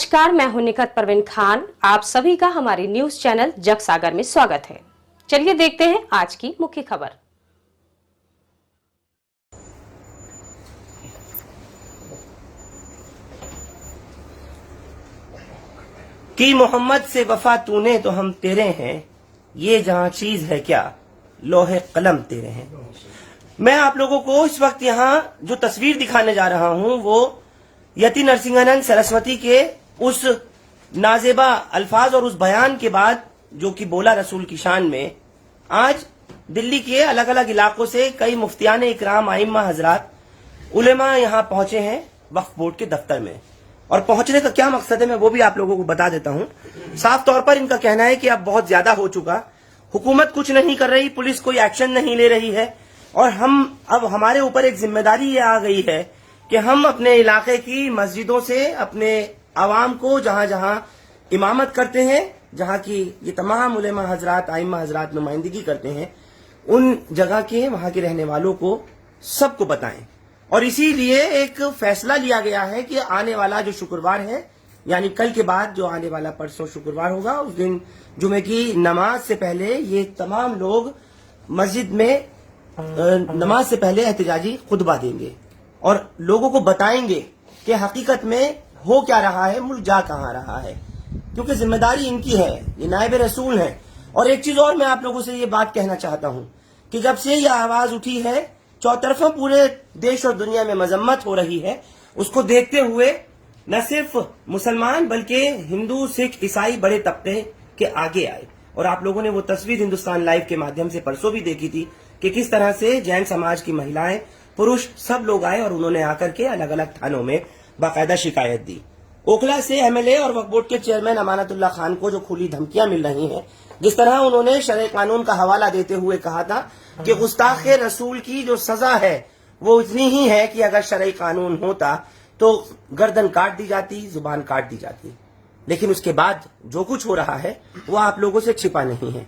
नमस्कार, मैं हूं निखत परवीन खान। आप सभी का हमारी न्यूज चैनल जग सागर में स्वागत है। चलिए देखते हैं आज की मुख्य खबर। कि मोहम्मद से वफा तूने तो हम तेरे हैं, ये जहां चीज है क्या लोहे कलम तेरे हैं। मैं आप लोगों को इस वक्त यहाँ जो तस्वीर दिखाने जा रहा हूँ वो यति नरसिंहानंद सरस्वती के उस नाजेबा अल्फाज और उस बयान के बाद जो कि बोला रसूल की शान में, आज दिल्ली के अलग अलग इलाकों से कई मुफ्तियान इकराम, आइम्मा हजरात, उलेमा यहाँ पहुंचे हैं वक्फ बोर्ड के दफ्तर में। और पहुंचने का क्या मकसद है मैं वो भी आप लोगों को बता देता हूं। साफ तौर पर इनका कहना है कि अब बहुत ज्यादा हो चुका, हुकूमत कुछ नहीं कर रही, पुलिस कोई एक्शन नहीं ले रही है और अब हमारे ऊपर एक जिम्मेदारी ये आ गई है कि हम अपने इलाके की मस्जिदों से अपने आवाम को जहां जहां इमामत करते हैं, जहां की ये तमाम उलेमा हजरात, आइम्मा हजरात नुमाइंदगी करते हैं, उन जगह के वहां के रहने वालों को सबको बताएं। और इसीलिए एक फैसला लिया गया है कि आने वाला जो शुक्रवार है, यानी कल के बाद जो आने वाला परसों शुक्रवार होगा, उस दिन जुमे की नमाज से पहले ये तमाम लोग मस्जिद में नमाज से पहले एहतजाजी खुतबा देंगे और लोगों को बताएंगे कि हकीकत में हो क्या रहा है, मुल्क जा कहाँ रहा है, क्योंकि जिम्मेदारी इनकी है, ये नायब रसूल हैं। और एक चीज और मैं आप लोगों से ये बात कहना चाहता हूं कि जब से ये आवाज उठी है, चौतरफा पूरे देश और दुनिया में मजम्मत हो रही है, उसको देखते हुए न सिर्फ मुसलमान बल्कि हिंदू, सिख, ईसाई बड़े तबके के आगे आए। और आप लोगों ने वो तस्वीर हिंदुस्तान लाइव के माध्यम से परसों भी देखी थी कि किस तरह से जैन समाज की महिलाएं, पुरुष सब लोग आए और उन्होंने आकर के अलग अलग थानों में बाकायदा शिकायत दी। ओखला से एमएलए और वक्फ बोर्ड के चेयरमैन अमानतुल्लाह खान को जो खुली धमकियां मिल रही हैं, जिस तरह उन्होंने शरई कानून का हवाला देते हुए कहा था कि गुस्ताख रसूल की जो सजा है वो इतनी ही है कि अगर शरई कानून होता तो गर्दन काट दी जाती, जुबान काट दी जाती। लेकिन उसके बाद जो कुछ हो रहा है वो आप लोगों से छिपा नहीं है।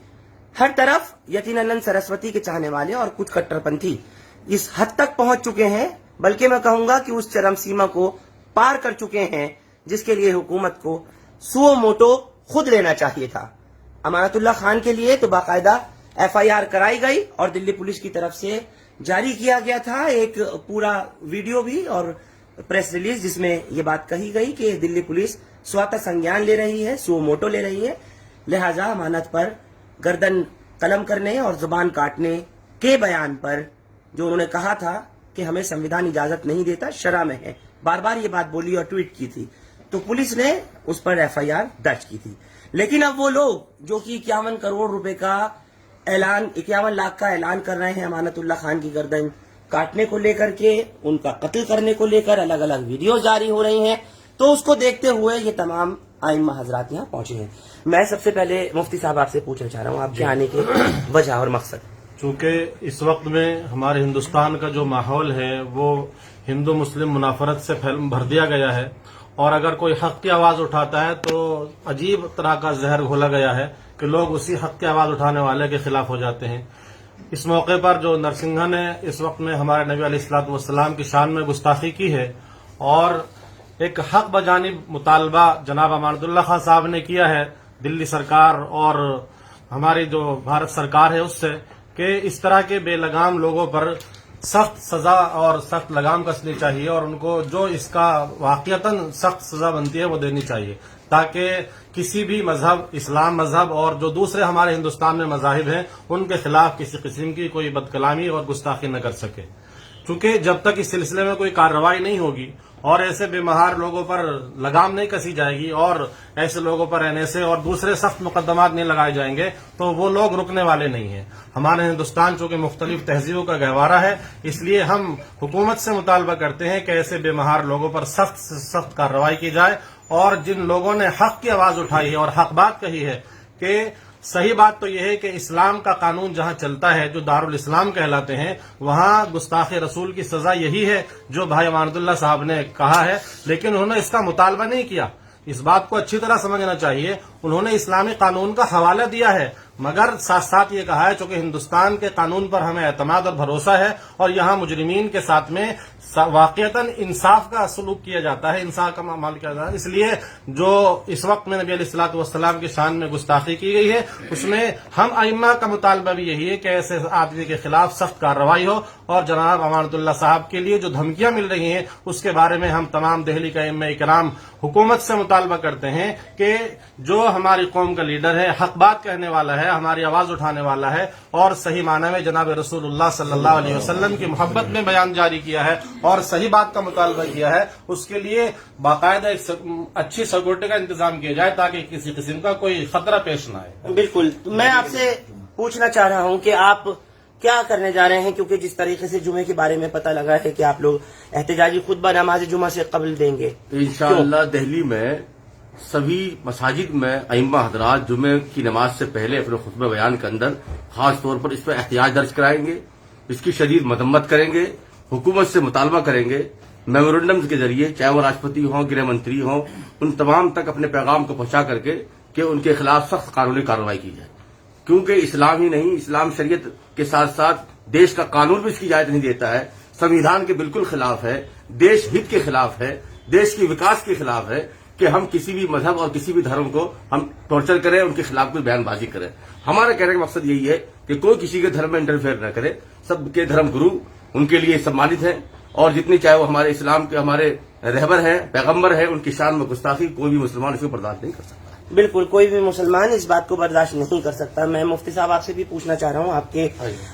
हर तरफ यतिनानंद सरस्वती के चाहने वाले और कुछ कट्टरपंथी इस हद तक पहुंच चुके हैं, बल्कि मैं कहूंगा कि उस चरम सीमा को पार कर चुके हैं जिसके लिए हुकूमत को सुओ मोटो खुद लेना चाहिए था। अमानतुल्लाह खान के लिए तो बाकायदा एफआईआर कराई गई और दिल्ली पुलिस की तरफ से जारी किया गया था एक पूरा वीडियो भी और प्रेस रिलीज, जिसमें ये बात कही गई कि दिल्ली पुलिस स्वतः संज्ञान ले रही है, सुओ मोटो ले रही है, लिहाजा अमानत पर गर्दन कलम करने और जुबान काटने के बयान पर जो उन्होंने कहा था कि हमें संविधान इजाजत नहीं देता, शरअ में है, बार बार ये बात बोली और ट्वीट की थी, तो पुलिस ने उस पर एफआईआर दर्ज की थी। लेकिन अब वो लोग जो कि 51 करोड़ रुपए का ऐलान, 51 लाख का ऐलान कर रहे हैं अमानतुल्लाह खान की गर्दन काटने को लेकर के, उनका कत्ल करने को लेकर अलग अलग वीडियो जारी हो रही हैं, तो उसको देखते हुए ये तमाम आइम्मा हजरात यहाँ पहुंचे हैं। मैं सबसे पहले मुफ्ती साहब आपसे पूछना चाह रहा हूँ आपके आने के वजह और मकसद। चूंकि इस वक्त में हमारे हिंदुस्तान का जो माहौल है वो हिंदू मुस्लिम मुनाफरत से भर दिया गया है और अगर कोई हक की आवाज उठाता है तो अजीब तरह का जहर घोला गया है कि लोग उसी हक की आवाज उठाने वाले के खिलाफ हो जाते हैं। इस मौके पर जो नरसिंहा ने इस वक्त में हमारे नबी अलैहिस्सलातु वस्सलाम की शान में गुस्ताखी की है और एक हक बजानिब मुतालबा जनाब अमानतुल्लाह खान साहब ने किया है दिल्ली सरकार और हमारी जो भारत सरकार है उससे, कि इस तरह के बेलगाम लोगों पर सख्त सजा और सख्त लगाम कसनी चाहिए और उनको जो इसका वाकईतन सख्त सजा बनती है वो देनी चाहिए, ताकि किसी भी मजहब, इस्लाम मजहब और जो दूसरे हमारे हिंदुस्तान में मजाहिब हैं उनके खिलाफ किसी किस्म की कोई बदकलामी और गुस्ताखी न कर सके। चूंकि जब तक इस सिलसिले में कोई कार्रवाई नहीं होगी और ऐसे बेमहार लोगों पर लगाम नहीं कसी जाएगी और ऐसे लोगों पर एनएसए और दूसरे सख्त मुकदमात नहीं लगाए जाएंगे तो वो लोग रुकने वाले नहीं हैं। हमारे हिंदुस्तान चूंकि मुख्तलिफ तहजीबों का गहवारा है, इसलिए हम हुकूमत से मुतालबा करते हैं कि ऐसे बेमहार लोगों पर सख्त से सख्त कार्रवाई की जाए और जिन लोगों ने हक की आवाज उठाई है और हक बात कही है कि सही बात तो यह है कि इस्लाम का कानून जहां चलता है, जो दारुल इस्लाम कहलाते हैं, वहां गुस्ताखे रसूल की सजा यही है जो भाई अमानतुल्लाह साहब ने कहा है, लेकिन उन्होंने इसका मुतालबा नहीं किया। इस बात को अच्छी तरह समझना चाहिए उन्होंने इस्लामी कानून का हवाला दिया है, मगर साथ साथ ये कहा है चूंकि हिंदुस्तान के कानून पर हमें एतमाद और भरोसा है और यहाँ मुजरिमीन के साथ में वाक़ियतन इंसाफ का सलूक किया जाता है, इंसाफ का मामला किया जाता है, इसलिए जो इस वक्त में नबी अलैहिस्सलातु वस्सलाम की शान में गुस्ताखी की गई है उसमें हम अइम्मा का मुतालबा भी यही है कि ऐसे आदमी के खिलाफ सख्त कार्रवाई हो और जनाब अमानतुल्लाह साहब के लिए जो धमकियां मिल रही हैं उसके बारे में हम तमाम दहली का अइम्मा इकराम हुकूमत से मुतालबा करते हैं कि जो हमारी कौम का लीडर है, हक बात कहने वाला है, हमारी आवाज उठाने वाला है और सही माना में जनाब रसूलुल्लाह सल्लल्लाहु अलैहि वसल्लम की मोहब्बत में बयान जारी किया है और सही बात का मुतालबा किया है, उसके लिए बाकायदा एक अच्छी सिक्योरिटी का इंतजाम किया जाए ताकि किसी किस्म का कोई खतरा पेश न आए। बिल्कुल, तो मैं आपसे पूछना चाह रहा हूं कि आप क्या करने जा रहे हैं, क्योंकि जिस तरीके से जुमे के बारे में पता लगा है कि आप लोग एहतजाजी खुतबा नमाज जुमा से कबल देंगे, तो इंशाअल्लाह दिल्ली में सभी मसाजिद में अइम्मा हजरात जुमे की नमाज से पहले अपने खुतबा बयान के अंदर खास तौर पर इस पर एहतियाज दर्ज कराएंगे, इसकी शदीद मदम्मत करेंगे, हुकूमत से मुतालबा करेंगे, मेमोरेंडम के जरिए चाहे वो राष्ट्रपति हों, गृह मंत्री हों, उन तमाम तक अपने पैगाम को पहुंचा करके कि उनके खिलाफ सख्त कानूनी कार्रवाई की जाए, क्योंकि इस्लाम ही नहीं, इस्लाम शरीयत के साथ साथ देश का कानून भी इसकी इजाजत नहीं देता है, संविधान के बिल्कुल खिलाफ है, देश हित के खिलाफ है, देश के विकास के खिलाफ है कि हम किसी भी मजहब और किसी भी धर्म को हम टॉर्चर करें, उनके खिलाफ कोई बयानबाजी करें। हमारा कहने का मकसद यही है कि कोई किसी के धर्म में इंटरफेयर न करे, सबके धर्म गुरु उनके लिए सम्मानित हैं और जितनी चाहे वो हमारे इस्लाम के हमारे रहबर हैं, पैगम्बर हैं, उनकी शान में गुस्ताखी कोई भी मुसलमान इसको बर्दाश्त नहीं कर सकता। बिल्कुल, कोई भी मुसलमान इस बात को बर्दाश्त नहीं कर सकता। मैं मुफ्ती साहब आपसे भी पूछना चाह रहा हूँ आपके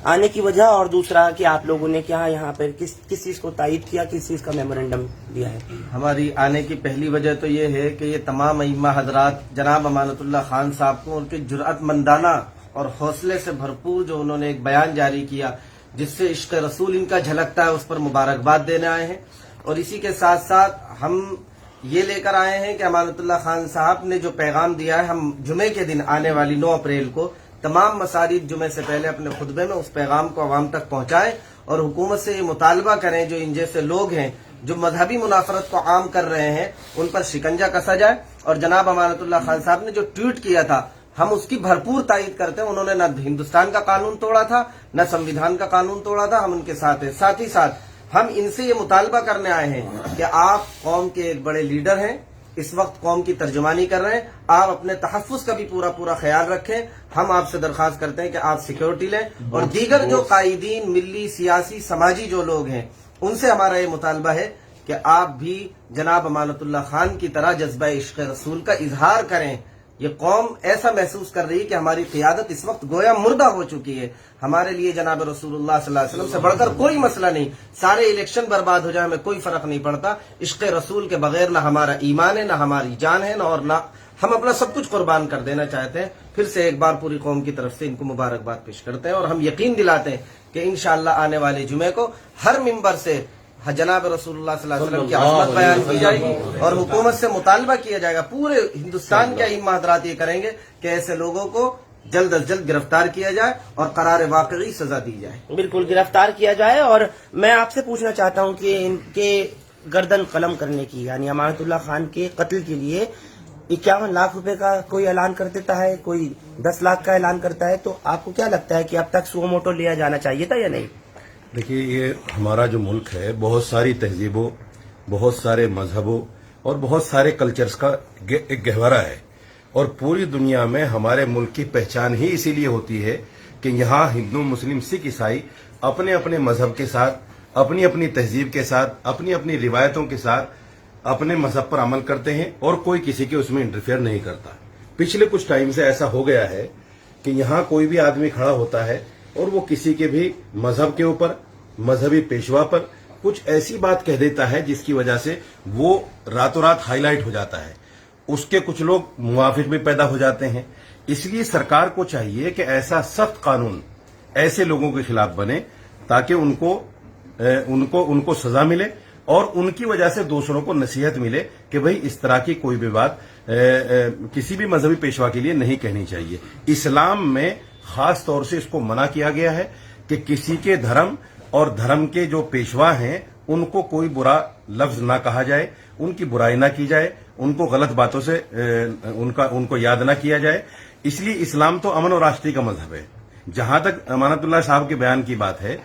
आने की वजह और दूसरा कि आप लोगों ने क्या यहाँ पर किस चीज को तायद किया, किस चीज का मेमोरेंडम दिया है। हमारी आने की पहली वजह तो ये है कि ये तमाम अइम्मा हजरात जनाब अमानतुल्लाह खान साहब को उनके जुर्अतमंदाना और हौसले से भरपूर जो उन्होंने एक बयान जारी किया जिससे इश्क रसूल इनका झलकता है, उस पर मुबारकबाद देने आए हैं। और इसी के साथ साथ हम ये लेकर आए हैं कि अमानतुल्लाह खान साहब ने जो पैगाम दिया है, हम जुमे के दिन आने वाली 9 अप्रैल को तमाम मसाजिद जुमे से पहले अपने खुतबे में उस पैगाम को अवाम तक पहुंचाएं और हुकूमत से ये मुतालबा करें जो इन जैसे लोग हैं जो मजहबी मुनाफरत को आम कर रहे हैं उन पर शिकंजा कसा जाए। और जनाब अमानतुल्लाह खान साहब ने जो ट्वीट किया था हम उसकी भरपूर तायद करते हैं। उन्होंने न हिंदुस्तान का कानून तोड़ा था, न संविधान का कानून तोड़ा था, हम उनके साथ हैं। साथ ही साथ हम इनसे ये मुतालबा करने आए हैं कि आप कौम के एक बड़े लीडर हैं, इस वक्त कौम की तर्जुमानी कर रहे हैं, आप अपने तहफ़्फ़ुज़ का भी पूरा ख्याल रखें। हम आपसे दरख्वास्त करते हैं कि आप सिक्योरिटी लें और दीगर जो कायदीन, मिली, सियासी, समाजी जो लोग हैं उनसे हमारा ये मुतालबा है कि आप भी जनाब अमानतुल्लाह खान की तरह जज्बा इश्क़ रसूल का इजहार करें। ये कौम ऐसा महसूस कर रही है कि हमारी क़ियादत इस वक्त गोया मुर्दा हो चुकी है। हमारे लिए जनाब रसूलुल्लाह सल्लल्लाहु अलैहि वसल्लम से बढ़कर कोई मसला नहीं, सारे इलेक्शन बर्बाद हो जाए हमें कोई फर्क नहीं पड़ता। इश्क़ रसूल के बगैर ना हमारा ईमान है, ना हमारी जान है, ना और ना हम अपना सब कुछ कुर्बान कर देना चाहते हैं। फिर से एक बार पूरी कौम की तरफ से इनको मुबारकबाद पेश करते हैं और हम यकीन दिलाते हैं कि इंशाअल्लाह आने वाले जुमे को हर मिंबर से जनाब रसूलुल्लाह सल्लल्लाहु अलैहि वसल्लम की अज़मत बयान की जाएगी और हुकूमत से मुतालबा किया जाएगा। पूरे हिंदुस्तान के अइम्मा हज़रात ये करेंगे कि ऐसे लोगों को जल्द अज जल्द गिरफ्तार किया जाए और करार वाकई सजा दी जाए। बिल्कुल, गिरफ्तार किया जाए। और मैं आपसे पूछना चाहता हूँ कि इनके गर्दन कलम करने की यानी अमानतुल्लाह खान के कत्ल के लिए 51 लाख रुपए का कोई ऐलान कर देता है, कोई 10 लाख का ऐलान करता है, तो आपको क्या लगता है कि अब तक सुओ मोटो लिया जाना चाहिए था या नहीं? देखिए, ये हमारा जो मुल्क है बहुत सारी तहजीबों, बहुत सारे मजहबों और बहुत सारे कल्चर्स का एक गहवारा है और पूरी दुनिया में हमारे मुल्क की पहचान ही इसीलिए होती है कि यहाँ हिंदू, मुस्लिम, सिख, ईसाई अपने अपने मजहब के साथ, अपनी अपनी तहजीब के साथ, अपनी अपनी रिवायतों के साथ अपने मजहब पर अमल करते हैं और कोई किसी के उसमें इंटरफेयर नहीं करता। पिछले कुछ टाइम से ऐसा हो गया है कि यहाँ कोई भी आदमी खड़ा होता है और वो किसी के भी मजहब के ऊपर, मजहबी पेशवा पर कुछ ऐसी बात कह देता है जिसकी वजह से वो रातों रात हाईलाइट हो जाता है, उसके कुछ लोग मुआफिक भी पैदा हो जाते हैं। इसलिए सरकार को चाहिए कि ऐसा सख्त कानून ऐसे लोगों के खिलाफ बने ताकि उनको सजा मिले और उनकी वजह से दूसरों को नसीहत मिले कि भाई इस तरह की कोई भी बात किसी भी मजहबी पेशवा के लिए नहीं कहनी चाहिए। इस्लाम में खास तौर से इसको मना किया गया है कि किसी के धर्म और धर्म के जो पेशवा हैं उनको कोई बुरा लफ्ज ना कहा जाए, उनकी बुराई ना की जाए, ان کو غلط باتوں سے ان کو یاد نہ کیا جائے. اس لیے اسلام تو امن اور آشتی کا مذہب ہے. جہاں تک امانت اللہ صاحب کے بیان کی بات ہے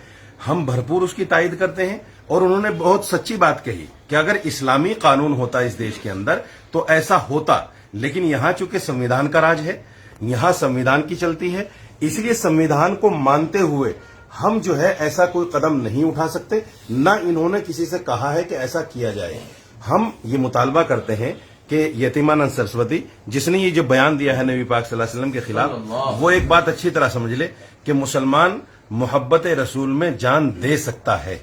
ہم بھرپور اس کی تائید کرتے ہیں, اور انہوں نے بہت سچی بات کہی کہ اگر اسلامی قانون ہوتا اس دیش کے اندر تو ایسا ہوتا, لیکن یہاں چونکہ سمویدھان کا راج ہے, یہاں سمویدھان کی چلتی ہے, اس لیے سمویدھان کو مانتے ہوئے ہم جو ہے ایسا کوئی قدم نہیں اٹھا سکتے, نہ انہوں نے کسی سے کہا ہے کہ ایسا کیا جائے. ہم یہ مطالبہ کرتے ہیں کہ یتیمانند سرسوتی جس نے یہ جو بیان دیا ہے نبی پاک صلی اللہ علیہ وسلم کے خلاف, وہ ایک بات اچھی طرح سمجھ لے کہ مسلمان محبت رسول میں جان دے سکتا ہے,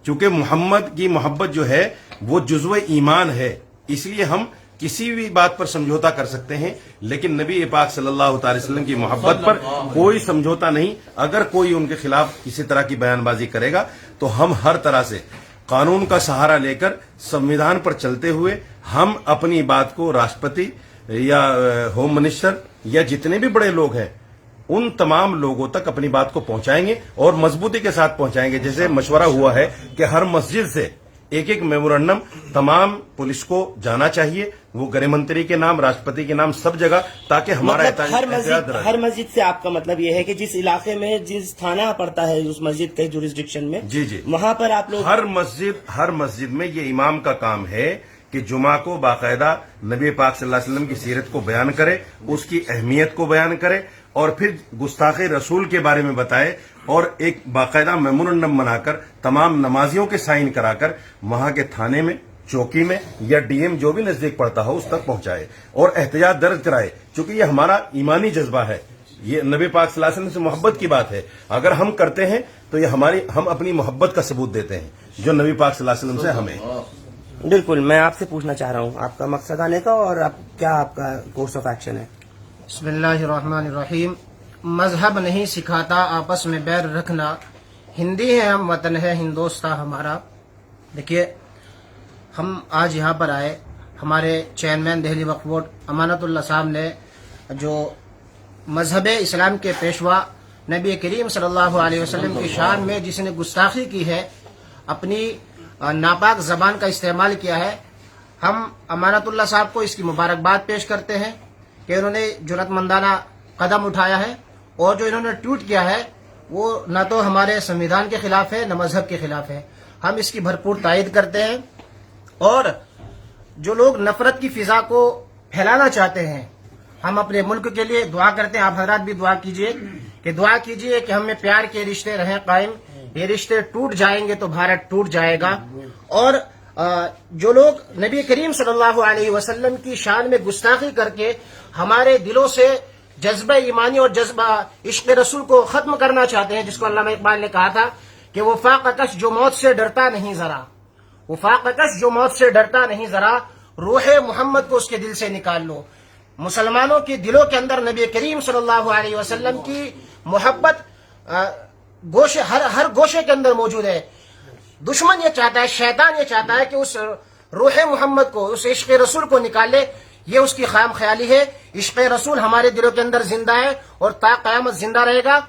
چونکہ محمد کی محبت جو ہے وہ جزو ایمان ہے. اس لیے ہم کسی بھی بات پر سمجھوتا کر سکتے ہیں, لیکن نبی پاک صلی اللہ تعالی وسلم کی محبت پر کوئی سمجھوتا نہیں. اگر کوئی ان کے خلاف کسی طرح کی بیان بازی کرے گا تو ہم ہر طرح سے قانون کا سہارا لے کر سمویدھان پر چلتے ہوئے ہم اپنی بات کو راشٹرپتی یا ہوم منسٹر یا جتنے بھی بڑے لوگ ہیں ان تمام لوگوں تک اپنی بات کو پہنچائیں گے, اور مضبوطی کے ساتھ پہنچائیں گے. جیسے مشورہ ہوا ہے کہ ہر مسجد سے ایک میمورنڈم تمام پولیس کو جانا چاہیے, وہ گृہ منتری کے نام, راشٹرپتی کے نام, سب جگہ, تاکہ ہمارا ہر مسجد سے آپ کا مطلب یہ ہے کہ جس علاقے میں جس تھانہ پڑتا ہے اس مسجد کے جورسڈکشن میں, جی وہاں پر آپ لوگ ہر مسجد میں یہ امام کا کام ہے کہ جمعہ کو باقاعدہ نبی پاک صلی اللہ علیہ وسلم کی سیرت کو بیان کرے, اس کی اہمیت کو بیان کرے, اور پھر گستاخی رسول کے بارے میں بتائے, اور ایک باقاعدہ میمورنڈم بنا کر تمام نمازیوں کے سائن کرا کر وہاں کے تھانے میں, چوکی میں یا ڈی ایم جو بھی نزدیک پڑتا ہو اس تک پہنچائے اور احتجاج درج کرائے. چونکہ یہ ہمارا ایمانی جذبہ ہے, یہ نبی پاک صلی اللہ علیہ وسلم سے محبت کی بات ہے. اگر ہم کرتے ہیں تو یہ ہم اپنی محبت کا ثبوت دیتے ہیں جو نبی پاک صلی اللہ علیہ وسلم سے ہمیں. بالکل, میں آپ سے پوچھنا چاہ رہا ہوں آپ کا مقصد آنے کا اور کیا آپ کا کورس آف ایکشن ہے. بسم اللہ الرحمن الرحیم. مذہب نہیں سکھاتا آپس میں بیر رکھنا, ہندی ہے ہم, وطن ہے ہندوستان ہمارا. دیکھیے ہم آج یہاں پر آئے, ہمارے چیئرمین دہلی وقف بورڈ امانت اللہ صاحب نے جو مذہب اسلام کے پیشوا نبی کریم صلی اللہ علیہ وسلم کی شان میں جس نے گستاخی کی ہے, اپنی ناپاک زبان کا استعمال کیا ہے, ہم امانت اللہ صاحب کو اس کی مبارکباد پیش کرتے ہیں کہ انہوں نے جرأت مندانہ قدم اٹھایا ہے, اور جو انہوں نے ٹویٹ کیا ہے وہ نہ تو ہمارے سمویدھان کے خلاف ہے نہ مذہب کے خلاف ہے. ہم اس کی بھرپور تائید کرتے ہیں, اور جو لوگ نفرت کی فضا کو پھیلانا چاہتے ہیں ہم اپنے ملک کے لیے دعا کرتے ہیں. آپ حضرات بھی دعا کیجئے کہ ہم میں پیار کے رشتے رہیں قائم. یہ رشتے ٹوٹ جائیں گے تو بھارت ٹوٹ جائے گا, اور جو لوگ نبی کریم صلی اللہ علیہ وسلم کی شان میں گستاخی کر کے ہمارے دلوں سے جذبہ ایمانی اور جذبہ عشق رسول کو ختم کرنا چاہتے ہیں, جس کو علامہ اقبال نے کہا تھا کہ وفاق کش جو موت سے ڈرتا نہیں ذرا, وفاق کش جو موت سے ڈرتا نہیں ذرا, روح محمد کو اس کے دل سے نکال لو. مسلمانوں کے دلوں کے اندر نبی کریم صلی اللہ علیہ وسلم کی محبت گوشے ہر گوشے کے اندر موجود ہے. دشمن یہ چاہتا ہے, شیطان یہ چاہتا ہے کہ اس روح محمد کو, اس عشق رسول کو نکال لے. یہ اس کی خام خیالی ہے. عشق رسول ہمارے دلوں کے اندر زندہ ہے اور تا قیامت زندہ رہے گا.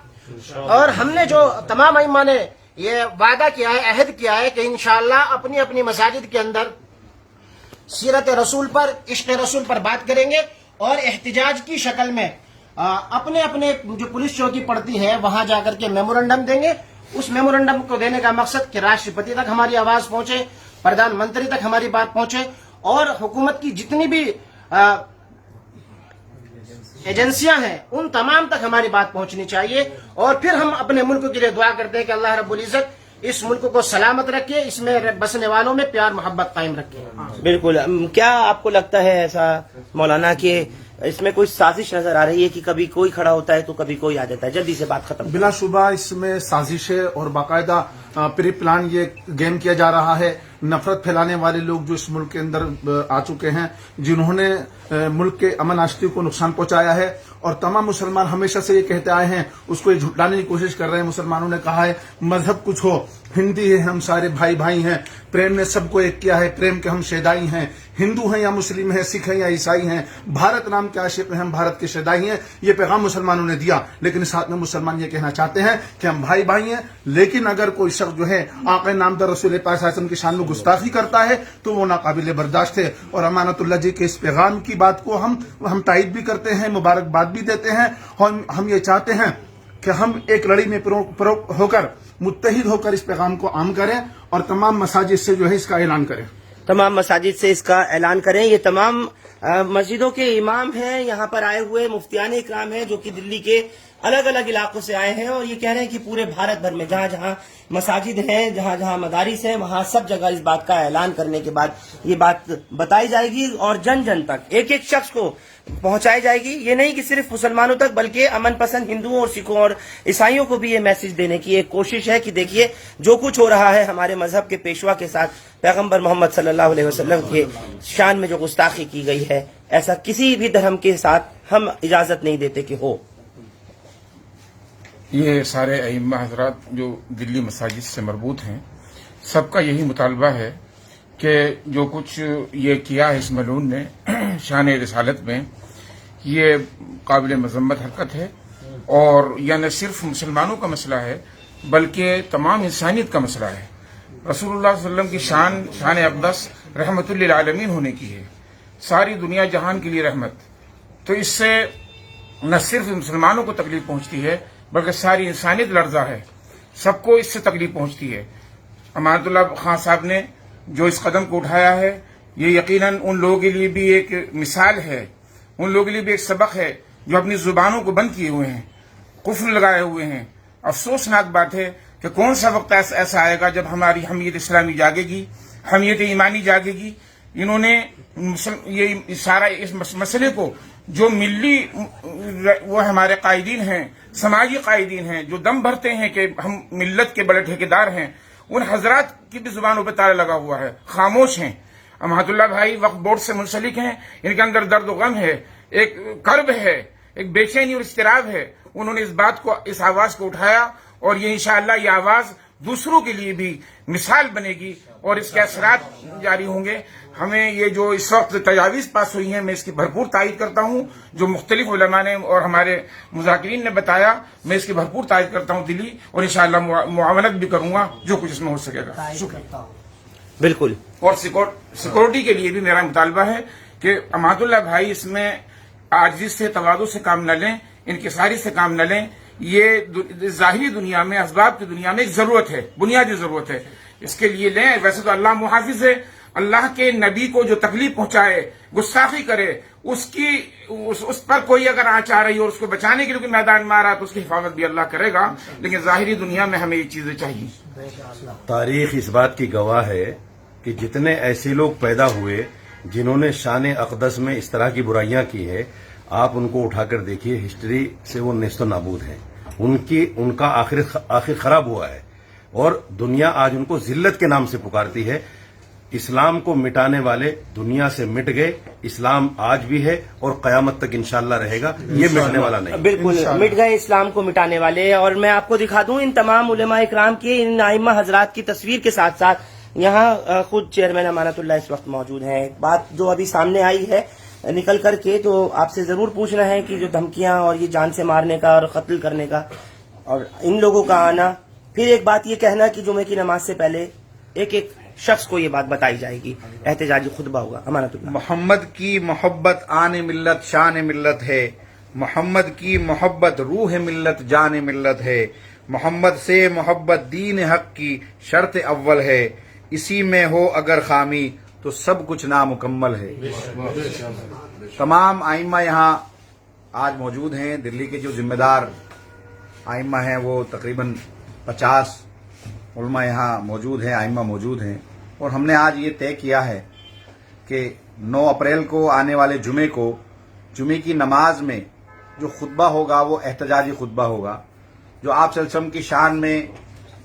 اور ہم نے جو تمام ائمہ نے یہ وعدہ کیا ہے, عہد کیا ہے کہ انشاءاللہ اپنی اپنی مساجد کے اندر سیرت رسول پر, عشق رسول پر بات کریں گے, اور احتجاج کی شکل میں اپنے اپنے جو پولیس چوکی پڑتی ہے وہاں جا کر کے میمورنڈم دیں گے. اس میمورنڈم کو دینے کا مقصد کہ راشٹرپتی تک ہماری آواز پہنچے, پردھان منتری تک ہماری بات پہنچے, اور حکومت کی جتنی بھی ایجنسیاں ہیں ان تمام تک ہماری بات پہنچنی چاہیے. اور پھر ہم اپنے ملک کے لیے دعا کرتے ہیں کہ اللہ رب العزت اس ملک کو سلامت رکھے, اس میں بسنے والوں میں پیار محبت قائم رکھے. بالکل. کیا آپ کو لگتا ہے ایسا مولانا کہ اس میں کوئی سازش نظر آ رہی ہے کہ کبھی کوئی کھڑا ہوتا ہے تو کبھی کوئی آ جاتا ہے, جلدی سے بات ختم؟ بلا شبہ اس میں سازشیں اور باقاعدہ پری پلان یہ گیم کیا جا رہا ہے. نفرت پھیلانے والے لوگ جو اس ملک کے اندر آ چکے ہیں, جنہوں نے ملک کے امن آشتی کو نقصان پہنچایا ہے, اور تمام مسلمان ہمیشہ سے یہ کہتے آئے ہیں, اس کو یہ جھٹلانے کی کوشش کر رہے ہیں. مسلمانوں نے کہا ہے مذہب کچھ ہو, हिंदी है, हम सारे भाई भाई हैं, प्रेम ने सबको एक किया है, प्रेम के हम शेदाई हैं, हिंदू हैं या मुस्लिम हैं, सिख हैं या ईसाई हैं, भारत नाम के आशिक हैं, हम भारत के शेदाई हैं। ये पैगाम मुसलमानों ने दिया, लेकिन साथ में मुसलमान ये कहना चाहते हैं कि हम भाई भाई हैं, लेकिन अगर कोई शख्स जो है आक़ा नामदार रसूल पाक सल्लल्लाहु अलैहि वसल्लम की शान में गुस्ताखी करता है तो वो नाकाबिल बर्दाश्त है। और अमानतुल्लाह जी के इस पैगाम की बात को हम तायद भी करते हैं, मुबारकबाद भी देते हैं, और हम ये चाहते हैं कि हम एक लड़ी में होकर मुत्तहिद होकर इस पैगाम को आम करें और तमाम मसाजिद से जो है इसका ऐलान करें। तमाम मसाजिद से इसका ऐलान करें। ये तमाम मस्जिदों के इमाम हैं, यहाँ पर आए हुए मुफ्तियान इकराम हैं जो कि दिल्ली के अलग अलग इलाकों से आए हैं, और ये कह रहे हैं कि पूरे भारत भर में जहाँ जहाँ मसाजिद हैं, जहाँ जहाँ मदारिस हैं, वहाँ सब जगह इस बात का ऐलान करने के बाद ये बात बताई जाएगी और जन जन तक एक एक शख्स को पहुंचाई जाएगी। ये नहीं कि सिर्फ मुसलमानों तक, बल्कि अमन पसंद हिंदुओं और सिखों और ईसाइयों को भी ये मैसेज देने की एक कोशिश है कि देखिए जो कुछ हो रहा है हमारे मजहब के पेशवा के साथ, पैगंबर मोहम्मद सल्लल्लाहु अलैहि वसल्लम के शान में जो गुस्ताखी की गई है, ऐसा किसी भी धर्म के साथ हम इजाजत नहीं देते कि हो। ये सारे अइम्मा हजरात जो दिल्ली मसाजिद से मरबूत हैं, सबका यही मुतालबा है कि जो कुछ ये किया है इस मलून ने शान रिसालत में, ये काबिल मजम्मत हरकत है, और यह न सिर्फ मुसलमानों का मसला है बल्कि तमाम इंसानियत का मसला है। रसूलुल्लाह सल्लल्लाहु अलैहि वसल्लम की शान अक़दस रहमतुल लिल आलमीन होने की है, सारी दुनिया जहान के लिए रहमत। तो इससे न सिर्फ मुसलमानों को तकलीफ पहुंचती है बल्कि सारी इंसानियत लर्जा है, सबको इससे तकलीफ पहुंचती है। अमानतुल्लाह खान साहब ने जो इस कदम को उठाया है, ये यकीनन उन लोगों के लिए भी एक मिसाल है, उन लोगों के लिए भी एक सबक है जो अपनी जुबानों को बंद किए हुए हैं, कुफ्र लगाए हुए हैं। अफसोसनाक बात है कि कौन सा वक्त ऐसा आएगा जब हमारी हमीयत इस्लामी जागेगी, हमीयत ईमानी जागेगी। इन्होंने ये सारा इस मसले को जो मिली वो हमारे कायदीन हैं, समाजी कायदीन हैं, जो दम भरते हैं कि हम मिल्लत के बड़े ठेकेदार हैं, उन हजरात की भी जुबानों पर ताला लगा हुआ है, खामोश हैं। अमातुल्लाह भाई वक्फ बोर्ड से मुंसलिक हैं, इनके अंदर दर्द व गम है, एक कर्ब है, एक बेचैनी और इस्तिराब है। उन्होंने इस बात को, इस आवाज को उठाया, और ये इंशाअल्लाह ये आवाज दूसरों के लिए भी मिसाल बनेगी और इसके असरात जारी होंगे। हमें ये जो इस वक्त तजावीज़ पास हुई हैं, मैं इसकी भरपूर तायद करता हूँ। जो मुख्तलिफ उलमा ने और हमारे मुज़ाकिरीन ने बताया, मैं इसकी भरपूर तायद करता हूँ दिली, और इंशाअल्लाह मुआवनत भी करूँगा जो कुछ इसमें हो सकेगा। शुक्रिया। बिल्कुल। और सिक्योरिटी के लिए भी मेरा मुतालबा है कि अमातुल्लाह भाई इसमें आजिज़ से, तवादु से काम न लें, इनकिसारी से काम न लें। ये ज़ाहिरी दुनिया में, असबाब की दुनिया में एक जरूरत है, बुनियादी जरूरत है, इसके लिए लें। वैसे तो अल्लाह मुहाफिज है, अल्लाह के नबी को जो तकलीफ पहुंचाए, गुस्ताखी करे, उस पर कोई अगर आँच आ रही हो और उसको बचाने के लिए मैदान में आ रहा तो उसकी हिफाजत भी अल्लाह करेगा, लेकिन ज़ाहिरी दुनिया में हमें ये चीजें चाहिए। तारीख इस बात की गवाह है कि जितने ऐसे लोग पैदा हुए जिन्होंने शान अक़दस में इस तरह की बुराइयां की है, आप उनको उठाकर देखिए, हिस्ट्री से वो नेस्तो नाबूद हैं। उनका आखिर खराब हुआ है, और दुनिया आज उनको जिल्लत के नाम से पुकारती है। इस्लाम को मिटाने वाले दुनिया से मिट गए, इस्लाम आज भी है और कयामत तक इंशाअल्लाह रहेगा, ये मिटने वाला नहीं। बिल्कुल मिट गए इस्लाम को मिटाने वाले। और मैं आपको दिखा दूं इन तमाम उलेमा इकराम की, इन आइम्मा हजरात की तस्वीर के साथ साथ यहाँ खुद चेयरमैन अमानतुल्लाह इस वक्त मौजूद हैं। एक बात जो अभी सामने आई है निकल करके, तो आपसे जरूर पूछना है कि जो धमकियां और ये जान से मारने का और कत्ल करने का और इन लोगों का आना, फिर एक बात ये कहना कि जुमे की नमाज से पहले एक एक शख्स को ये बात बताई जाएगी, एहतजाजी खुतबा होगा। अमानतुल्लाह। मोहम्मद की मोहब्बत आन मिल्लत शान मिल्लत है, मोहम्मद की मोहब्बत रूह मिल्लत जान मिल्लत है, मोहम्मद से मोहब्बत दीन हक की शर्त अव्वल है, इसी में हो अगर खामी तो सब कुछ नामुकम्मल है। तमाम आइम्मा यहाँ आज मौजूद हैं। दिल्ली के जो जिम्मेदार आइम्मा हैं वो तकरीबन 50 उलमा यहाँ मौजूद हैं, आइम्मा मौजूद हैं, और हमने आज ये तय किया है कि 9 अप्रैल को आने वाले जुमे को, जुमे की नमाज में जो खुतबा होगा वो एहतजाजी खुतबा होगा, जो आप सल्लल्लाहु अलैहि वसल्लम की शान में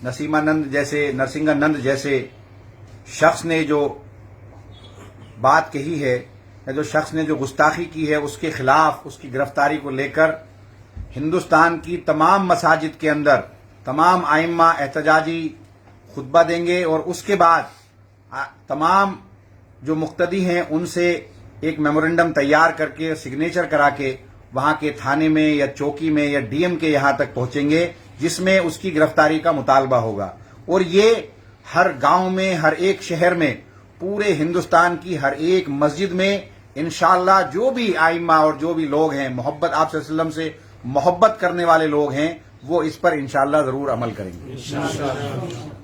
नरसिंहानंद जैसे शख्स ने जो बात कही है, या जो शख्स ने जो गुस्ताखी की है, उसके खिलाफ, उसकी गिरफ्तारी को लेकर हिंदुस्तान की तमाम मसाजिद के अंदर तमाम आइम्मा एहतजाजी خطبہ دیں گے اور اس کے بعد تمام جو مقتدی ہیں ان سے ایک میمورنڈم تیار کر کے سگنیچر کرا کے وہاں کے تھانے میں یا چوکی میں یا ڈی ایم کے یہاں تک پہنچیں گے، جس میں اس کی گرفتاری کا مطالبہ ہوگا. اور یہ ہر گاؤں میں، ہر ایک شہر میں، پورے ہندوستان کی ہر ایک مسجد میں انشاءاللہ جو بھی آئمہ اور جو بھی لوگ ہیں محبت آپ صلی اللہ علیہ وسلم سے محبت کرنے والے لوگ ہیں وہ اس پر انشاءاللہ ضرور عمل کریں گے.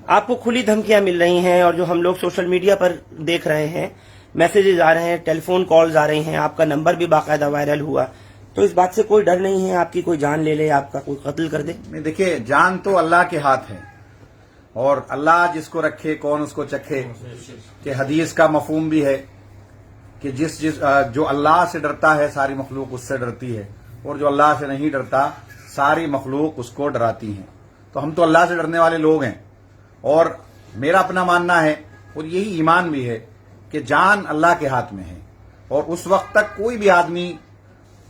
آپ کو کھلی دھمکیاں مل رہی ہیں اور جو ہم لوگ سوشل میڈیا پر دیکھ رہے ہیں، میسیجز آ رہے ہیں، ٹیلی فون کالز آ رہی ہیں، آپ کا نمبر بھی باقاعدہ وائرل ہوا، تو اس بات سے کوئی ڈر نہیں ہے آپ کی کوئی جان لے لے، آپ کا کوئی قتل کر دے؟ دیکھیے، جان تو اللہ کے ہاتھ ہے اور اللہ جس کو رکھے کون اس کو چکھے، کہ حدیث کا مفہوم بھی ہے کہ جو اللہ سے ڈرتا ہے ساری مخلوق اس سے ڈرتی ہے، اور جو اللہ سے نہیں ڈرتا ساری مخلوق اس کو ڈراتی ہیں. تو ہم تو اللہ سے ڈرنے والے لوگ ہیں، اور میرا اپنا ماننا ہے اور یہی ایمان بھی ہے کہ جان اللہ کے ہاتھ میں ہے، اور اس وقت تک کوئی بھی آدمی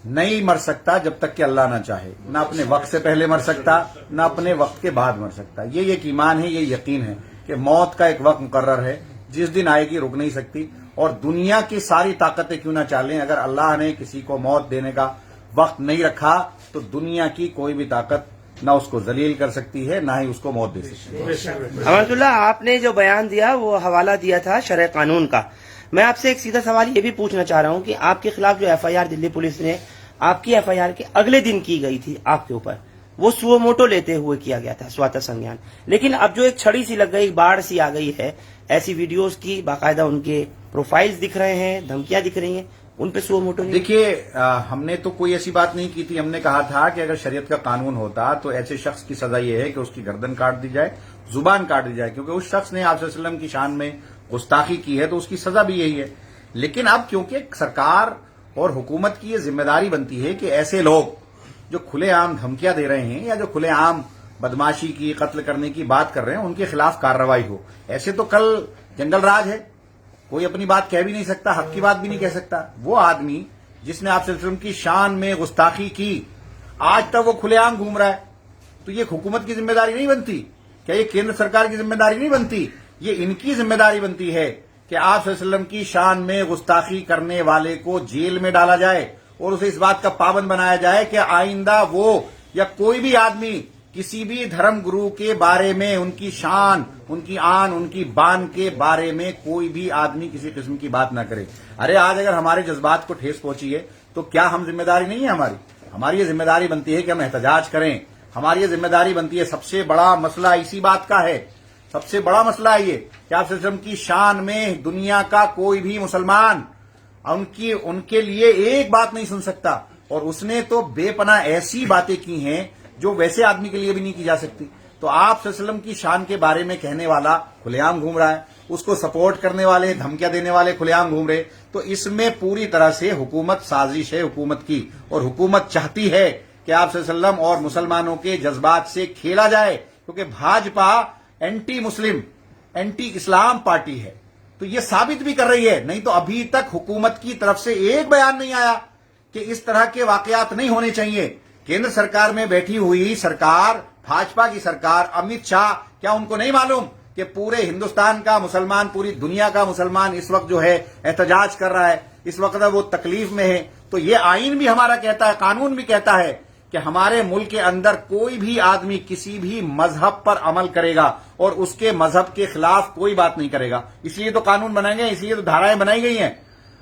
نہیں مر سکتا جب تک کہ اللہ نہ چاہے، نہ اپنے وقت سے پہلے مر سکتا نہ اپنے وقت کے بعد مر سکتا. یہ ایک ایمان ہے، یہ یقین ہے کہ موت کا ایک وقت مقرر ہے، جس دن آئے گی رک نہیں سکتی. اور دنیا کی ساری طاقتیں کیوں نہ چالیں، اگر اللہ نے کسی کو موت دینے کا وقت نہیں رکھا تو دنیا کی کوئی بھی طاقت نہ اس کو ذلیل کر سکتی ہے نہ ہی اس کو موت دے سکتی ہے. امانت اللہ، آپ نے جو بیان دیا وہ حوالہ دیا تھا شرع قانون کا. میں آپ سے ایک سیدھا سوال یہ بھی پوچھنا چاہ رہا ہوں کہ آپ کے خلاف جو F I R Delhi police نے آپ کی ایف آئی آر کے اگلے دن کی گئی تھی آپ کے اوپر، وہ سو موٹو لیتے ہوئے کیا گیا تھا، سواتا سنگیان، لیکن اب جو ایک چھڑی سی لگ گئی، باڑھ سی آ گئی ہے، ایسی ویڈیوز کی باقاعدہ ان کے پروفائلز دکھ رہے ہیں، دھمکیاں دکھ رہی ہیں، ان پہ سو موٹو نہیں؟ دیکھیے، ہم نے تو کوئی ایسی بات نہیں کی تھی. ہم نے کہا تھا کہ اگر شریعت کا قانون ہوتا تو ایسے شخص کی سزا یہ ہے کہ اس کی گردن کاٹ دی جائے، زبان کاٹ دی جائے، کیونکہ اس شخص نے آپ صلی اللہ علیہ وسلم کی شان میں گستاخی کی ہے تو اس کی سزا بھی یہی ہے. لیکن اب کیونکہ سرکار اور حکومت کی یہ ذمہ داری بنتی ہے کہ ایسے لوگ جو کھلے عام دھمکیاں دے رہے ہیں یا جو کھلے عام بدماشی کی، قتل کرنے کی بات کر رہے ہیں، ان کے خلاف کارروائی ہو. ایسے تو کل جنگل راج ہے، کوئی اپنی بات کہہ بھی نہیں سکتا، حق کی بات بھی نہیں کہہ سکتا. وہ آدمی جس نے آپ صلی اللہ علیہ وسلم کی شان میں گستاخی کی، آج تک وہ کھلے عام گھوم رہا ہے. تو یہ حکومت کی ذمہ داری نہیں بنتی؟ کیا یہ کیندر سرکار کی ذمہ داری نہیں بنتی؟ یہ ان کی ذمہ داری بنتی ہے کہ آپ صلی اللہ علیہ وسلم کی شان میں گستاخی کرنے والے کو جیل میں ڈالا جائے اور اسے اس بات کا پابند بنایا جائے کہ آئندہ وہ یا کوئی بھی آدمی کسی بھی دھرم گرو کے بارے میں، ان کی شان، ان کی آن، ان کی بان کے بارے میں کوئی بھی آدمی کسی قسم کی بات نہ کرے. ارے آج اگر ہمارے جذبات کو ٹھیس پہنچی ہے تو کیا ہم ذمہ داری نہیں ہے ہماری یہ ذمہ داری بنتی ہے کہ ہم احتجاج کریں. ہماری یہ ذمہ داری بنتی ہے. سب سے بڑا مسئلہ اسی بات کا ہے، سب سے بڑا مسئلہ ہے یہ کہ آپ صلی اللہ علیہ وسلم کی شان میں دنیا کا کوئی بھی مسلمان ان کے لیے ایک بات نہیں سن سکتا. اور اس نے تو بے پناہ ایسی باتیں کی ہیں جو ویسے آدمی کے لیے بھی نہیں کی جا سکتی. تو آپ صلی اللہ علیہ وسلم کی شان کے بارے میں کہنے والا کھلے عام گھوم رہا ہے، اس کو سپورٹ کرنے والے، دھمکیاں دینے والے کھلے عام گھوم رہے. تو اس میں پوری طرح سے حکومت سازش ہے حکومت کی، اور حکومت چاہتی ہے کہ آپ صلی اللہ علیہ وسلم اور مسلمانوں کے جذبات سے کھیلا جائے، کیونکہ بھاجپا اینٹی مسلم، اینٹی اسلام پارٹی ہے. تو یہ ثابت بھی کر رہی ہے. نہیں تو ابھی تک حکومت کی طرف سے ایک بیان نہیں آیا کہ اس طرح کے واقعات نہیں ہونے چاہیے. کیندر سرکار میں بیٹھی ہوئی سرکار، بھاجپا کی سرکار، امت شاہ، کیا ان کو نہیں معلوم کہ پورے ہندوستان کا مسلمان، پوری دنیا کا مسلمان اس وقت جو ہے احتجاج کر رہا ہے، اس وقت وہ تکلیف میں ہے. تو یہ آئین بھی ہمارا کہتا ہے، قانون بھی کہتا ہے کہ ہمارے ملک کے اندر کوئی بھی آدمی کسی بھی مذہب پر عمل کرے گا اور اس کے مذہب کے خلاف کوئی بات نہیں کرے گا. اس لیے تو قانون بنائے گئے، اس لیے تو دھارائیں بنائی گئی ہیں.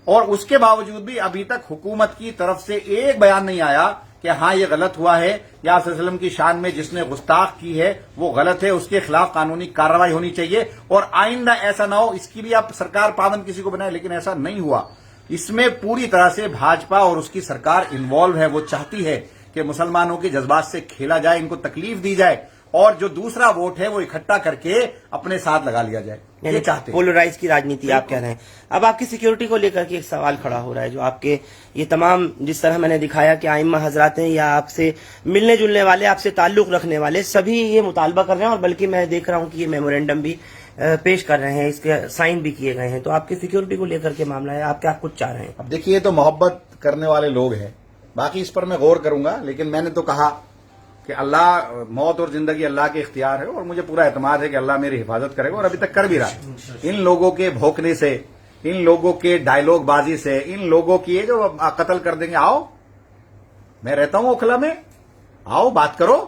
اور اس کے باوجود بھی ابھی تک حکومت کی طرف سے ایک بیان نہیں آیا کہ ہاں یہ غلط ہوا ہے، یا صلی اللہ علیہ وسلم کی شان میں جس نے گستاخ کی ہے وہ غلط ہے، اس کے خلاف قانونی کارروائی ہونی چاہیے اور آئندہ ایسا نہ ہو. اس کی بھی آپ سرکار پابند کسی کو بنائے، لیکن ایسا نہیں ہوا. اس میں پوری طرح سے بھاجپا اور اس کی سرکار انوالو ہے. وہ چاہتی ہے کہ مسلمانوں کے جذبات سے کھیلا جائے، ان کو تکلیف دی جائے اور جو دوسرا ووٹ ہے وہ اکٹھا کر کے اپنے ساتھ لگا لیا جائے. یہ چاہتے ہیں پولرائز کی راجنیتی آپ کہہ رہے ہیں. اب آپ کی سیکیورٹی کو لے کر کے ایک سوال کھڑا ہو رہا ہے. جو آپ کے یہ تمام، جس طرح میں نے دکھایا کہ آئمہ حضرات ہیں یا آپ سے ملنے جلنے والے، آپ سے تعلق رکھنے والے، سبھی یہ مطالبہ کر رہے ہیں، اور بلکہ میں دیکھ رہا ہوں کہ یہ میمورینڈم بھی پیش کر رہے ہیں، اس کے سائن بھی کیے گئے ہیں. تو آپ کی سیکیورٹی کو لے کر کے معاملہ ہے، آپ کیا کچھ چاہ رہے ہیں؟ اب دیکھیے، یہ تو محبت کرنے والے لوگ ہیں، باقی اس پر میں غور کروں گا. لیکن میں نے تو کہا کہ اللہ موت اور زندگی اللہ کے اختیار ہے، اور مجھے پورا اعتماد ہے کہ اللہ میری حفاظت کرے گا، اور ابھی تک کر بھی رہا ہے۔ ان لوگوں کے بھوکنے سے، ان لوگوں کے ڈائلوگ بازی سے، ان لوگوں کی جو قتل کر دیں گے، آؤ میں رہتا ہوں اوکھلا میں، آؤ بات کرو،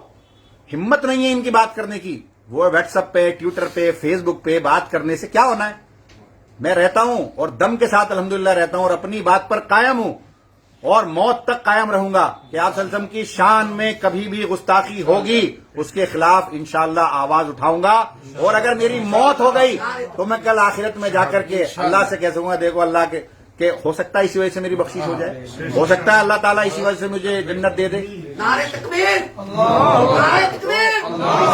ہمت نہیں ہے ان کی بات کرنے کی۔ وہ واٹس ایپ پہ، ٹویٹر پہ، فیس بک پہ بات کرنے سے کیا ہونا ہے؟ میں رہتا ہوں اور دم کے ساتھ الحمدللہ رہتا ہوں، اور اپنی بات پر قائم ہوں، اور موت تک قائم رہوں گا کہ آپ صلی اللہ علیہ وسلم کی شان میں کبھی بھی گستاخی ہوگی اس کے خلاف انشاءاللہ آواز اٹھاؤں گا، اور اگر میری موت ہو گئی تو میں کل آخرت میں جا کر کے اللہ سے کہہ سکوں گا، دیکھو اللہ کے کہ ہو سکتا ہے اسی وجہ سے میری بخشش ہو جائے، ہو سکتا ہے اللہ تعالیٰ اسی وجہ سے مجھے جنت دے دے۔ اس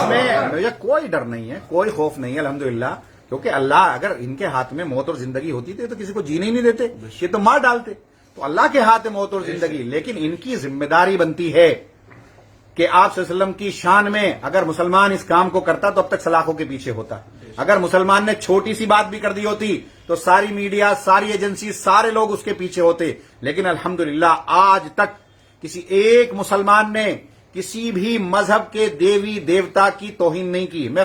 میں مجھے کوئی ڈر نہیں ہے، کوئی خوف نہیں ہے الحمدللہ، کیونکہ اللہ اگر ان کے ہاتھ میں موت اور زندگی ہوتی تھی تو کسی کو جینے ہی نہیں دیتے، یہ تو مار ڈالتے۔ تو اللہ کے ہاتھ ہے موت اور زندگی، لیکن ان کی ذمہ داری بنتی ہے کہ آپ صلی اللہ علیہ وسلم کی شان میں اگر مسلمان اس کام کو کرتا تو اب تک سلاخوں کے پیچھے ہوتا۔ اگر مسلمان نے چھوٹی سی بات بھی کر دی ہوتی تو ساری میڈیا، ساری ایجنسی، سارے لوگ اس کے پیچھے ہوتے، لیکن الحمدللہ آج تک کسی ایک مسلمان نے کسی بھی مذہب کے دیوی دیوتا کی توہین نہیں کی۔ میں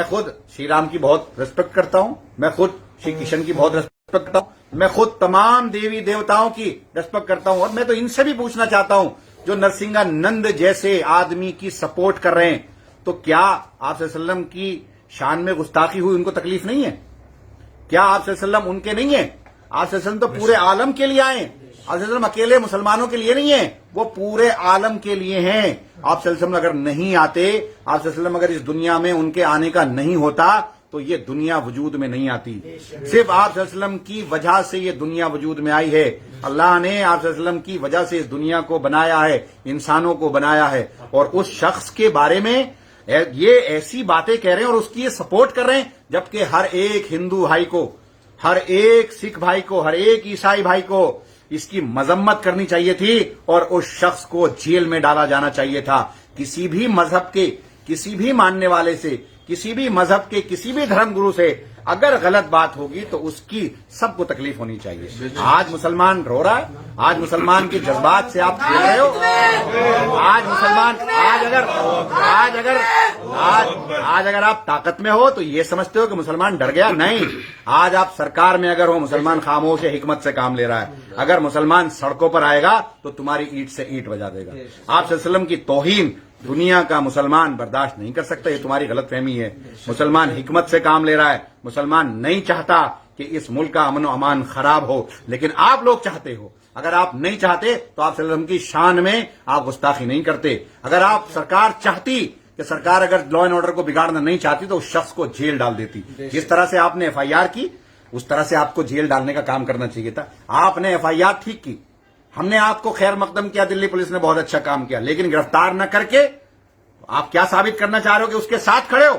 خود شری رام کی بہت ریسپیکٹ کرتا ہوں، میں خود شری کرشن کی بہت ریسپیکٹ کرتا ہوں، میں خود تمام دیوی دیوتاؤں کی ریسپیکٹ کرتا ہوں، اور میں تو ان سے بھی پوچھنا چاہتا ہوں جو نرسنگا نند جیسے آدمی کی سپورٹ کر رہے ہیں، تو کیا آپ صلی اللہ علیہ وسلم کی شان میں گستاخی ہوئی ان کو تکلیف نہیں ہے؟ کیا آپ صلی اللہ علیہ وسلم ان کے نہیں ہیں؟ آپ صلی اللہ علیہ وسلم تو پورے عالم کے لیے آئے ہیں، آپ صلی اللہ علیہ وسلم اکیلے مسلمانوں کے لیے نہیں ہیں، وہ پورے عالم کے لیے ہیں۔ آپ صلی اللہ علیہ وسلم اگر نہیں آتے، آپ صلی اللہ علیہ وسلم اگر اس دنیا میں ان کے آنے کا نہیں ہوتا تو یہ دنیا وجود میں نہیں آتی۔ صرف آپ صلی اللہ علیہ وسلم کی وجہ سے یہ دنیا وجود میں آئی ہے۔ اللہ نے آپ صلی اللہ علیہ وسلم کی وجہ سے اس دنیا کو بنایا ہے، انسانوں کو بنایا ہے، اور اس شخص کے بارے میں یہ ایسی باتیں کہہ رہے ہیں اور اس کی یہ سپورٹ کر رہے ہیں، جبکہ ہر ایک ہندو بھائی کو، ہر ایک سکھ بھائی کو، ہر ایک عیسائی بھائی کو اس کی مذمت کرنی چاہیے تھی، اور اس شخص کو جیل میں ڈالا جانا چاہیے تھا۔ کسی بھی مذہب کے کسی بھی ماننے والے سے، کسی بھی مذہب کے کسی بھی دھرم گرو سے اگر غلط بات ہوگی تو اس کی سب کو تکلیف ہونی چاہیے۔ آج مسلمان رو رہا ہے، آج مسلمان کے جذبات سے آپ کھیل رہے ہو، آج مسلمان آج اگر آپ طاقت میں ہو تو یہ سمجھتے ہو کہ مسلمان ڈر گیا، نہیں۔ آج آپ سرکار میں اگر ہو، مسلمان خاموش ہے، حکمت سے کام لے رہا ہے۔ اگر مسلمان سڑکوں پر آئے گا تو تمہاری اینٹ سے اینٹ بجا دے گا۔ آپ صلی اللہ علیہ وسلم کی توہین دنیا کا مسلمان برداشت نہیں کر سکتا، یہ تمہاری غلط فہمی ہے۔ مسلمان حکمت سے کام لے رہا ہے، مسلمان نہیں چاہتا کہ اس ملک کا امن و امان خراب ہو، لیکن آپ لوگ چاہتے ہو۔ اگر آپ نہیں چاہتے تو آپ صلی اللہ علیہ وسلم کی شان میں آپ گستاخی نہیں کرتے۔ اگر آپ سرکار چاہتی کہ سرکار اگر لا اینڈ آرڈر کو بگاڑنا نہیں چاہتی تو اس شخص کو جیل ڈال دیتی۔ جس طرح سے آپ نے ایف آئی آر کی، اس طرح سے آپ کو جیل ڈالنے کا کام کرنا چاہیے تھا۔ آپ نے ایف آئی آر ٹھیک کی، ہم نے آپ کو خیر مقدم کیا، دلی پولیس نے بہت اچھا کام کیا، لیکن گرفتار نہ کر کے آپ کیا ثابت کرنا چاہ رہے ہو کہ اس کے ساتھ کھڑے ہو؟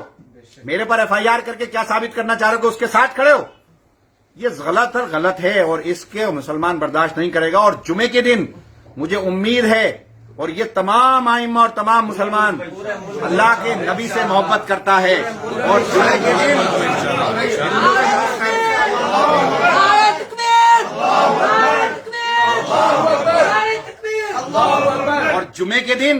میرے پر ایف آئی آر کر کے کیا ثابت کرنا چاہ رہے ہو کہ اس کے ساتھ کھڑے ہو؟ یہ غلط ہے، اور اس کے مسلمان برداشت نہیں کرے گا۔ اور جمعے کے دن مجھے امید ہے، اور یہ تمام ائمہ اور تمام مسلمان اللہ کے نبی سے محبت کرتا ہے، اور جمعے کے دن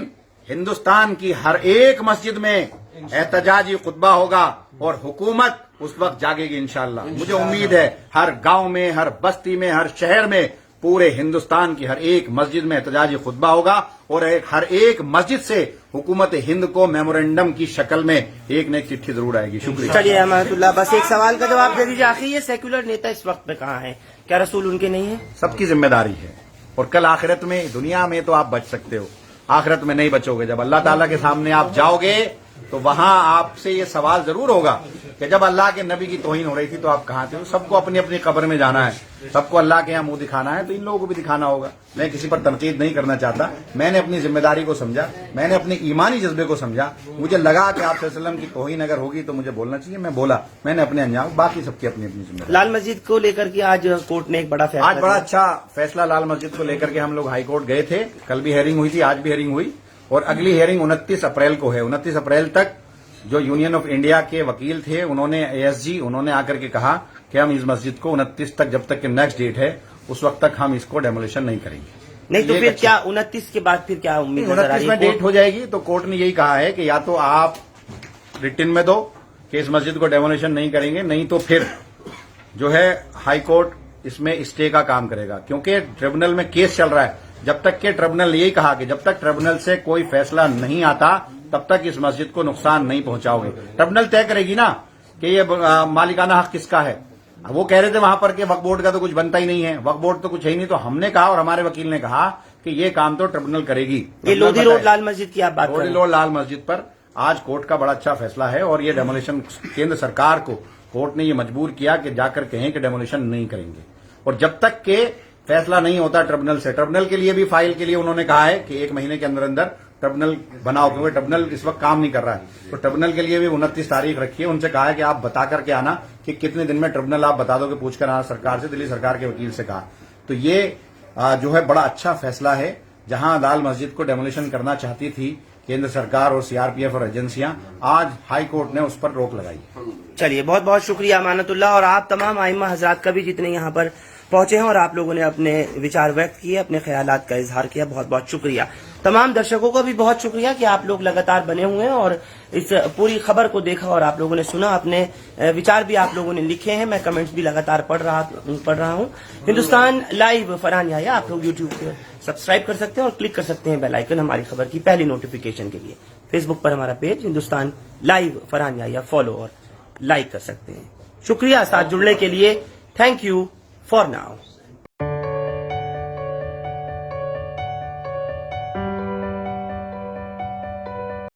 ہندوستان کی ہر ایک مسجد میں احتجاجی خطبہ ہوگا، اور حکومت اس وقت جاگے گی انشاءاللہ۔ مجھے امید ہے ہر گاؤں میں، ہر بستی میں، ہر شہر میں، پورے ہندوستان کی ہر ایک مسجد میں احتجاجی خطبہ ہوگا، اور ہر ایک مسجد سے حکومت ہند کو میمورینڈم کی شکل میں ایک نہ ایک چٹھی ضرور آئے گی۔ شکریہ۔ چلیے احمد اللہ، بس ایک سوال کا جواب دے دیجیے آخری، یہ سیکولر نیتا اس وقت پہ کہاں ہے؟ کیا رسول ان کے نہیں ہیں؟ سب کی ذمہ داری ہے، اور کل آخرت میں، دنیا میں تو آپ بچ سکتے ہو، آخرت میں نہیں بچو گے۔ جب اللہ تعالیٰ کے سامنے آپ جاؤ گے تو وہاں آپ سے یہ سوال ضرور ہوگا کہ جب اللہ کے نبی کی توہین ہو رہی تھی تو آپ کہاں تھے؟ سب کو اپنی اپنی قبر میں جانا ہے، سب کو اللہ کے یہاں منہ دکھانا ہے، تو ان لوگوں کو بھی دکھانا ہوگا۔ میں کسی پر تنقید نہیں کرنا چاہتا، میں نے اپنی ذمہ داری کو سمجھا، میں نے اپنے ایمانی جذبے کو سمجھا، مجھے لگا کہ آپ صلی اللہ علیہ وسلم کی توہین اگر ہوگی تو مجھے بولنا چاہیے، میں بولا، میں نے اپنے انجام، باقی سب کی اپنی اپنی ذمہ داری۔ لال مسجد کو لے کر کے آج کورٹ نے ایک بڑا فیصلہ آج بڑا اچھا فیصلہ لال مسجد کو لے کر کے ہم لوگ ہائی کورٹ گئے تھے، کل بھی ہیئرنگ ہوئی تھی، آج بھی ہیئرنگ ہوئی، اور اگلی ہیئرنگ 29 اپریل کو ہے۔ 29 اپریل تک جو یونین آف انڈیا کے وکیل تھے، انہوں نے ASG، انہوں نے آ کر کے کہا کہ ہم اس مسجد کو 29 تک، جب تک کہ نیکسٹ ڈیٹ ہے اس وقت تک ہم اس کو ڈیمولیشن نہیں کریں گے۔ नहीं तो ये फिर एक क्या 29 के बाद फिर क्या उम्मीद नजर आ 29 रही में है? डेट हो जाएगी तो कोर्ट ने यही कहा है कि या तो आप रिटन में दो कि इस मस्जिद को डेमोलिशन नहीं करेंगे, नहीं तो फिर जो है हाई कोर्ट इसमें स्टे का काम करेगा, क्योंकि ट्रिब्यूनल में केस चल रहा है। जब तक के ट्रिब्यूनल यही कहा कि जब तक ट्रिब्यूनल से कोई फैसला नहीं आता तब तक इस मस्जिद को नुकसान नहीं पहुंचाओगे। ट्रिब्यूनल तय करेगी ना कि ये मालिकाना हक किसका है। वो कह रहे थे वहां पर कि वक्फ बोर्ड का तो कुछ बनता ही नहीं है, वक्फ बोर्ड तो कुछ है ही नहीं। तो हमने कहा और हमारे वकील ने कहा कि ये काम तो ट्रिब्यूनल करेगी। ये लोधी रोड लाल मस्जिद की आप बात कर लोधी रहे हैं? रोड लाल मस्जिद पर आज कोर्ट का बड़ा अच्छा फैसला है और ये डेमोलिशन केंद्र सरकार को कोर्ट ने ये मजबूर किया कि जाकर कहें कि डेमोलिशन नहीं करेंगे। और जब तक के फैसला नहीं होता ट्रिब्यूनल से, ट्रिब्यूनल के लिए भी फाइल के लिए उन्होंने कहा है कि 1 महीने के अंदर अंदर ट्रिब्यूनल बनाओ, क्योंकि ट्रिब्यूनल इस वक्त काम नहीं कर रहा है। तो ट्रिब्यूनल के लिए भी 29 तारीख रखी है। उनसे कहा है कि आप बता करके आना कि कितने दिन में ट्रिब्यूनल आप बता दो कि पूछ कर आना सरकार से। दिल्ली सरकार के वकील से कहा। तो ये जो है बड़ा अच्छा फैसला है। जहां लाल मस्जिद को डेमोलिशन करना चाहती थी केंद्र सरकार और सीआरपीएफ और एजेंसियां, आज हाई कोर्ट ने उस पर रोक लगाई। चलिए, बहुत बहुत शुक्रिया अमानतुल्लाह और आप तमाम आइम्मा हजरात का भी जितने यहाँ पर पहुंचे हैं और आप लोगों ने अपने विचार व्यक्त किए, अपने ख्यालात का इजहार किया, बहुत बहुत शुक्रिया। तमाम दर्शकों का भी बहुत शुक्रिया कि आप लोग लगातार बने हुए हैं और इस पूरी खबर को देखा और आप लोगों ने सुना, अपने विचार भी आप लोगों ने लिखे हैं। मैं कमेंट्स भी लगातार पढ़ रहा हूँ। हिंदुस्तान लाइव फरहान याह्या आप लोग यूट्यूब पे सब्सक्राइब कर सकते हैं और क्लिक कर सकते हैं बेल आइकन हमारी खबर की पहली नोटिफिकेशन के लिए। फेसबुक पर हमारा page Hindustan live Farhan Yahya follow और लाइक कर सकते हैं। शुक्रिया साथ जुड़ने के लिए। Thank you for now.